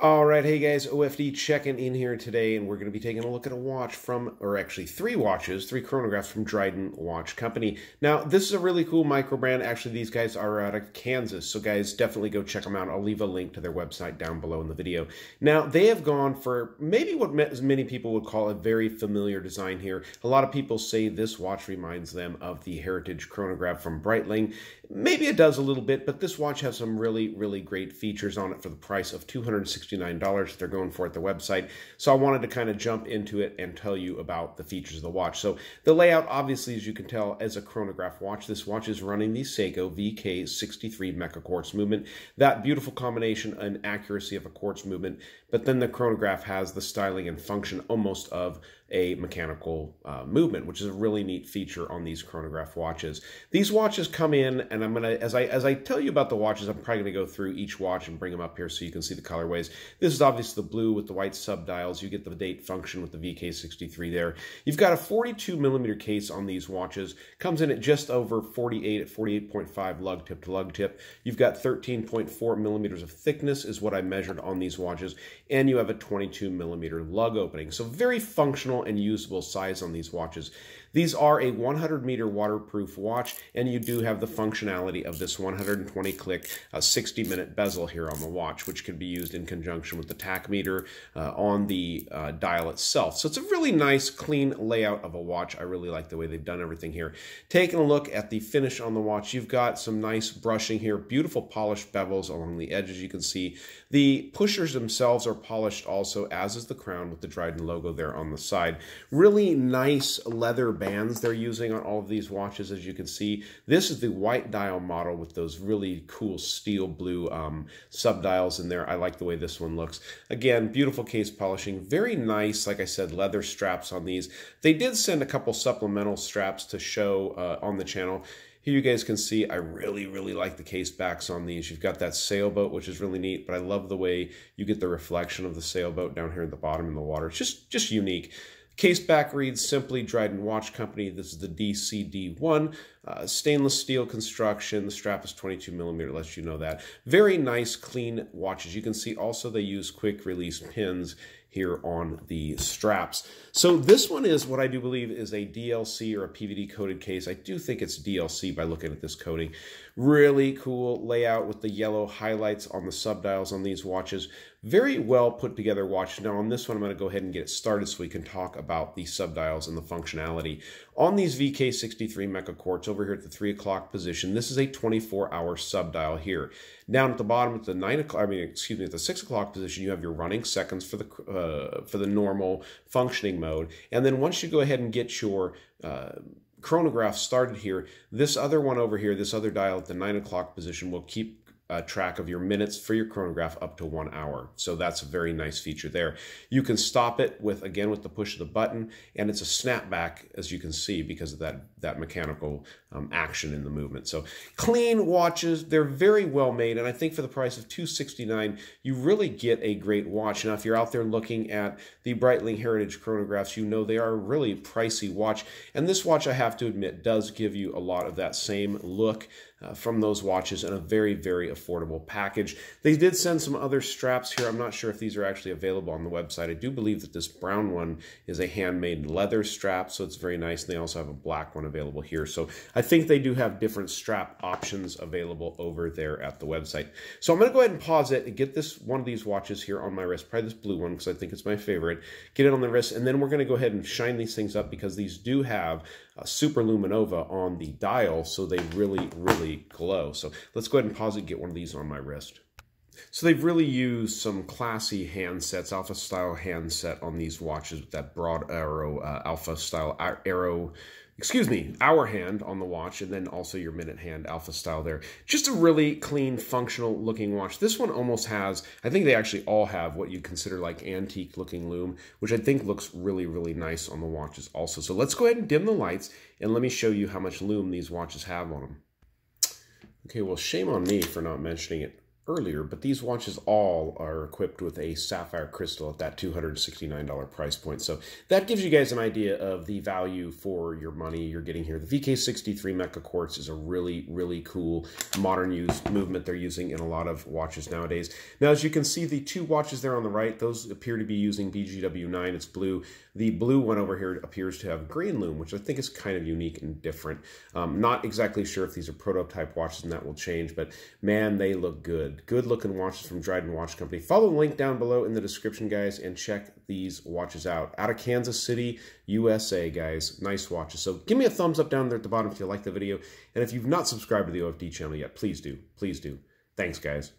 All right, hey guys, OFD checking in here today, and we're going to be taking a look at a watch from, or actually three chronographs from Dryden Watch Company. Now, this is a really cool micro brand. Actually, these guys are out of Kansas, so guys, definitely go check them out. I'll leave a link to their website down below in the video. Now, they have gone for maybe what many people would call a very familiar design here. A lot of people say this watch reminds them of the Heritage chronograph from Breitling. Maybe it does a little bit, but this watch has some really, really great features on it for the price of $269 they're going for at their website. So I wanted to kind of jump into it and tell you about the features of the watch. So the layout, obviously, as you can tell, as a chronograph watch, this watch is running the Seiko VK63 Mecha Quartz movement. That beautiful combination and accuracy of a quartz movement, but then the chronograph has the styling and function almost of a mechanical movement, which is a really neat feature on these chronograph watches. These watches come in, and I'm gonna, as I tell you about the watches, I'm probably gonna go through each watch and bring them up here so you can see the colorways. This is obviously the blue with the white subdials. You get the date function with the VK63 there. You've got a 42mm case on these watches. Comes in at just over 48 at 48.5 lug tip to lug tip. You've got 13.4mm of thickness is what I measured on these watches, and you have a 22mm lug opening. So very functional and usable size on these watches. These are a 100-meter waterproof watch, and you do have the functionality of this 120-click 60-minute bezel here on the watch, which can be used in conjunction with the tachymeter on the dial itself. So it's a really nice, clean layout of a watch. I really like the way they've done everything here. Taking a look at the finish on the watch, you've got some nice brushing here, beautiful polished bevels along the edges. You can see the pushers themselves are polished also, as is the crown with the Dryden logo there on the side. Really nice leather bands they're using on all of these watches, as you can see. This is the white dial model with those really cool steel blue subdials in there. I like the way this one looks. Again, beautiful case polishing, very nice, like I said, leather straps on these. They did send a couple supplemental straps to show on the channel. Here you guys can see I really, really like the case backs on these. You've got that sailboat, which is really neat, but I love the way you get the reflection of the sailboat down here at the bottom in the water. It's just unique. Case back reads simply Dryden Watch Company. This is the DCD1. Stainless steel construction. The strap is 22mm, lets you know that. Very nice, clean watches. You can see also they use quick release pins here on the straps. So this one is what I do believe is a DLC or a PVD coated case. I do think it's DLC by looking at this coating. Really cool layout with the yellow highlights on the subdials on these watches. Very well put together watch. Now on this one, I'm going to go ahead and get it started so we can talk about the subdials and the functionality. On these VK63 Mecha Quartz over here at the 3 o'clock position, this is a 24-hour subdial here. Down at the bottom at the at the 6 o'clock position, you have your running seconds for the normal functioning mode. And then once you go ahead and get your chronograph started here, this other one over here, this other dial at the 9 o'clock position will keep track of your minutes for your chronograph up to 1 hour. So that's a very nice feature there. You can stop it with the push of the button, and it's a snapback, as you can see, because of that mechanical action in the movement. So clean watches, they're very well made, and I think for the price of $269, you really get a great watch. Now, if you're out there looking at the Breitling Heritage chronographs, you know they are a really pricey watch, and this watch, I have to admit, does give you a lot of that same look from those watches in a very, very affordable package. They did send some other straps here. I'm not sure if these are actually available on the website. I do believe that this brown one is a handmade leather strap, so it's very nice. And they also have a black one available here. So I think they do have different strap options available over there at the website. So I'm going to go ahead and pause it and get one of these watches here on my wrist, probably this blue one because I think it's my favorite. Get it on the wrist, and then we're going to go ahead and shine these things up because these do have super luminova on the dial, so they really, really glow. So let's go ahead and pause it and get one of these on my wrist. So they've really used some classy handsets, alpha style handset on these watches with that broad arrow, alpha style arrow, hour hand on the watch, and then also your minute hand alpha style there. Just a really clean, functional looking watch. This one almost has, I think they actually all have what you consider like antique looking lume, which I think looks really, really nice on the watches also. So let's go ahead and dim the lights and let me show you how much lume these watches have on them. Okay, well, shame on me for not mentioning it earlier, but these watches all are equipped with a sapphire crystal at that $269 price point. So that gives you guys an idea of the value for your money you're getting here. The VK63 Mecha Quartz is a really, really cool modern used movement they're using in a lot of watches nowadays. Now, as you can see, the two watches there on the right, those appear to be using BGW9. It's blue. The blue one over here appears to have green lume, which I think is kind of unique and different. Not exactly sure if these are prototype watches and that will change, but man, they look good. Good looking watches from Dryden Watch Company. Follow the link down below in the description, guys, and check these watches out. Out of Kansas City, USA, guys. Nice watches. So give me a thumbs up down there at the bottom if you like the video. And if you've not subscribed to the OFD channel yet, please do. Please do. Thanks, guys.